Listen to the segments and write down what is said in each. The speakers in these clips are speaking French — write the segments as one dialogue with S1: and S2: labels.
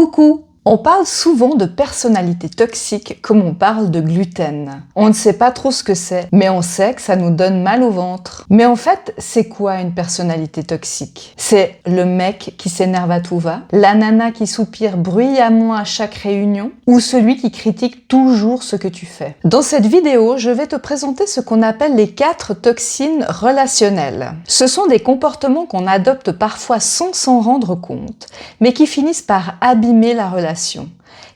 S1: Coucou! On parle souvent de personnalité toxique comme on parle de gluten. On ne sait pas trop ce que c'est, mais on sait que ça nous donne mal au ventre. Mais en fait, c'est quoi une personnalité toxique? C'est le mec qui s'énerve à tout va, la nana qui soupire bruyamment à chaque réunion, ou celui qui critique toujours ce que tu fais. Dans cette vidéo, je vais te présenter ce qu'on appelle les 4 toxines relationnelles. Ce sont des comportements qu'on adopte parfois sans s'en rendre compte, mais qui finissent par abîmer la relation.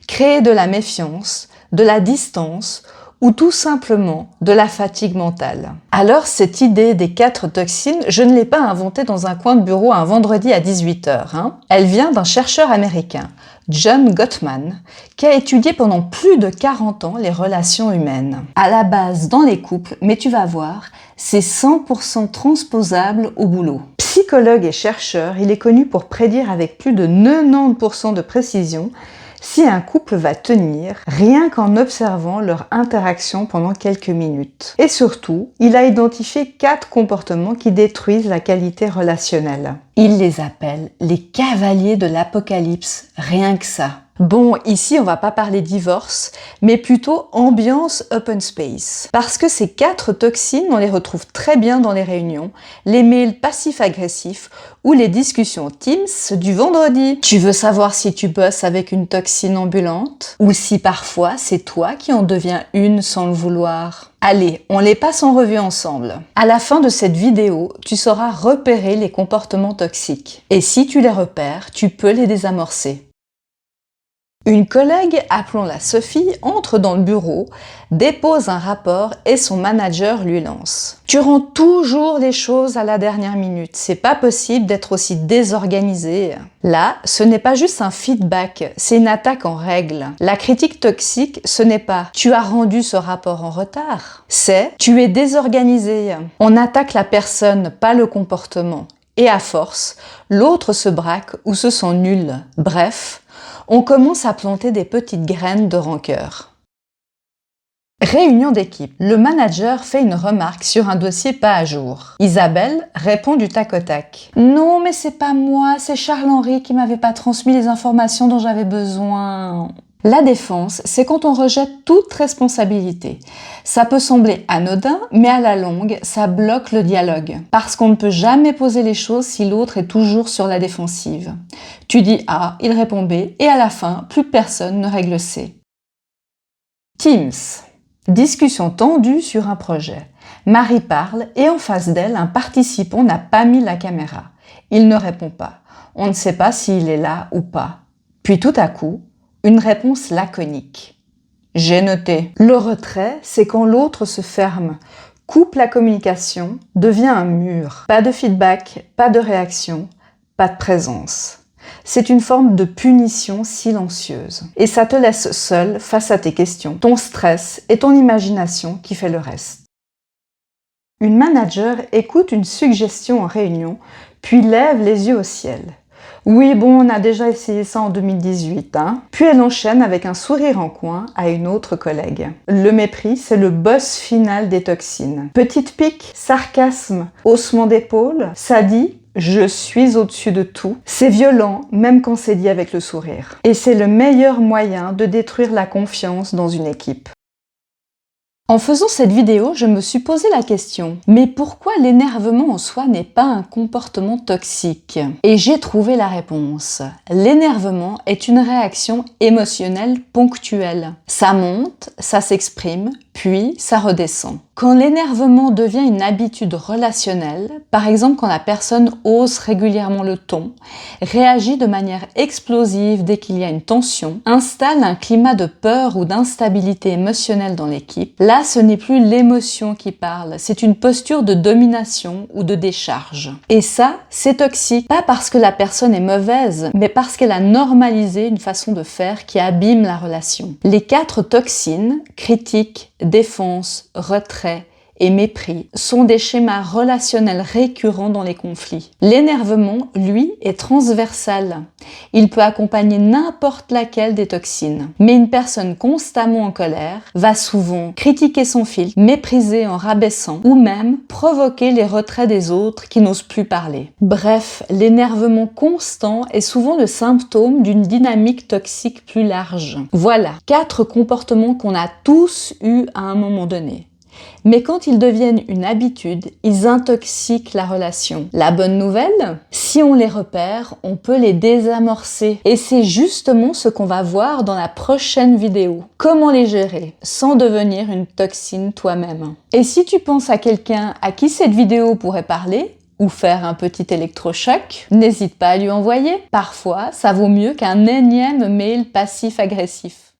S1: Créer de la méfiance, de la distance ou tout simplement de la fatigue mentale. Alors cette idée des 4 toxines, je ne l'ai pas inventée dans un coin de bureau un vendredi à 18 h. Elle vient d'un chercheur américain, John Gottman, qui a étudié pendant plus de 40 ans les relations humaines. À la base dans les couples, mais tu vas voir, c'est 100% transposable au boulot. Psychologue et chercheur, il est connu pour prédire avec plus de 90% de précision si un couple va tenir, rien qu'en observant leur interaction pendant quelques minutes. Et surtout, il a identifié 4 comportements qui détruisent la qualité relationnelle. Il les appelle les cavaliers de l'apocalypse, rien que ça. Bon, ici on va pas parler divorce, mais plutôt ambiance open space. Parce que ces 4 toxines, on les retrouve très bien dans les réunions, les mails passifs-agressifs ou les discussions Teams du vendredi. Tu veux savoir si tu bosses avec une toxine ambulante? Ou si parfois c'est toi qui en deviens une sans le vouloir? Allez, on les passe en revue ensemble. À la fin de cette vidéo, tu sauras repérer les comportements toxiques. Et si tu les repères, tu peux les désamorcer. Une collègue, appelons-la Sophie, entre dans le bureau, dépose un rapport et son manager lui lance. « Tu rends toujours les choses à la dernière minute, c'est pas possible d'être aussi désorganisé. » Là, ce n'est pas juste un feedback, c'est une attaque en règle. La critique toxique, ce n'est pas « tu as rendu ce rapport en retard », c'est « tu es désorganisé ». On attaque la personne, pas le comportement. Et à force, l'autre se braque ou se sent nul. Bref, on commence à planter des petites graines de rancœur. Réunion d'équipe. Le manager fait une remarque sur un dossier pas à jour. Isabelle répond du tac au tac. « Non, mais c'est pas moi, c'est Charles-Henri qui m'avait pas transmis les informations dont j'avais besoin. » La défense, c'est quand on rejette toute responsabilité. Ça peut sembler anodin, mais à la longue, ça bloque le dialogue. Parce qu'on ne peut jamais poser les choses si l'autre est toujours sur la défensive. Tu dis A, il répond B, et à la fin, plus personne ne règle C. Teams. Discussion tendue sur un projet. Marie parle et en face d'elle, un participant n'a pas mis la caméra. Il ne répond pas. On ne sait pas s'il est là ou pas. Puis tout à coup, une réponse laconique. J'ai noté. Le retrait, c'est quand l'autre se ferme, coupe la communication, devient un mur. Pas de feedback, pas de réaction, pas de présence. C'est une forme de punition silencieuse. Et ça te laisse seul face à tes questions, ton stress et ton imagination qui fait le reste. Une manager écoute une suggestion en réunion, puis lève les yeux au ciel. Oui, bon, on a déjà essayé ça en 2018, hein. Puis elle enchaîne avec un sourire en coin à une autre collègue. Le mépris, c'est le boss final des toxines. Petite pique, sarcasme, haussement d'épaule, ça dit « je suis au-dessus de tout ». C'est violent, même quand c'est dit avec le sourire. Et c'est le meilleur moyen de détruire la confiance dans une équipe. En faisant cette vidéo, je me suis posé la question, mais pourquoi l'énervement en soi n'est pas un comportement toxique? Et j'ai trouvé la réponse. L'énervement est une réaction émotionnelle ponctuelle. Ça monte, ça s'exprime, puis ça redescend. Quand l'énervement devient une habitude relationnelle, par exemple quand la personne hausse régulièrement le ton, réagit de manière explosive dès qu'il y a une tension, installe un climat de peur ou d'instabilité émotionnelle dans l'équipe, là ce n'est plus l'émotion qui parle, c'est une posture de domination ou de décharge. Et ça, c'est toxique, pas parce que la personne est mauvaise, mais parce qu'elle a normalisé une façon de faire qui abîme la relation. Les 4 toxines, critique, défense, retrait et mépris sont des schémas relationnels récurrents dans les conflits. L'énervement, lui, est transversal. Il peut accompagner n'importe laquelle des toxines. Mais une personne constamment en colère va souvent critiquer son fils, mépriser en rabaissant ou même provoquer les retraits des autres qui n'osent plus parler. Bref, l'énervement constant est souvent le symptôme d'une dynamique toxique plus large. Voilà, 4 comportements qu'on a tous eus à un moment donné. Mais quand ils deviennent une habitude, ils intoxiquent la relation. La bonne nouvelle, si on les repère, on peut les désamorcer. Et c'est justement ce qu'on va voir dans la prochaine vidéo. Comment les gérer sans devenir une toxine toi-même. Et si tu penses à quelqu'un à qui cette vidéo pourrait parler, ou faire un petit électrochoc, n'hésite pas à lui envoyer. Parfois, ça vaut mieux qu'un énième mail passif-agressif.